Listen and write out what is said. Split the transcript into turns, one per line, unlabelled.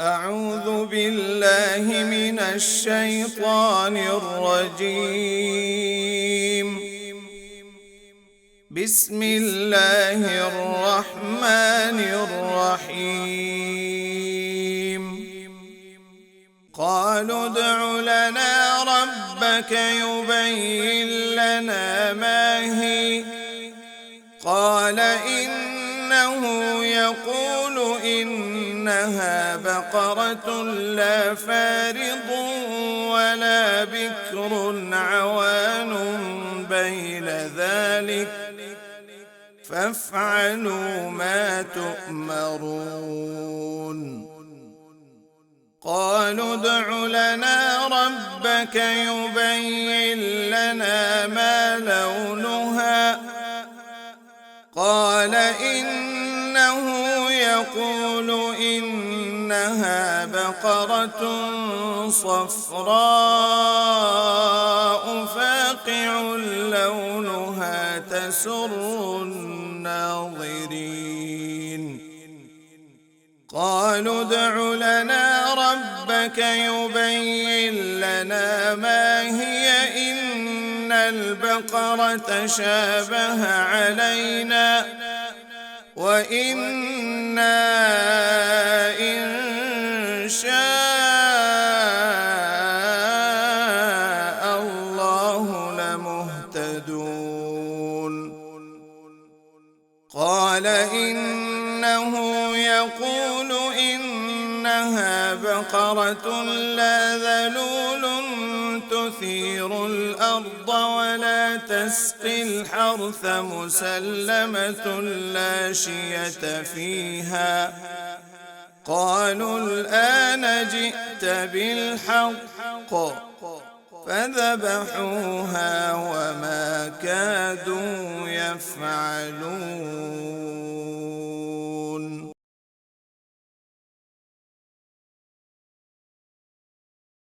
أعوذ بالله من الشيطان الرجيم. بسم الله الرحمن الرحيم. قالوا ادع لنا ربك يبين لنا ما هي. قال إنه يقول إنها بقرة لا فارض ولا بكر عوان بين ذلك فافعلوا ما تؤمرون. قالوا ادع لنا ربك يبين لنا ما لونها. قال إنه يقول إنها بقرة صفراء فاقع لونها تسر الناظرين. قالوا ادع لنا ربك يبين لنا ما هي إن البقرة شابه علينا وإنا إن شاء الله لمهتدون. قال إنه يقول إنها بقرة لا ذلول تثير الأرض ولا تسقي الحرث مسلمة لا شية فيها. قالوا الآن جئت بالحق فذبحوها وما كادوا يفعلون.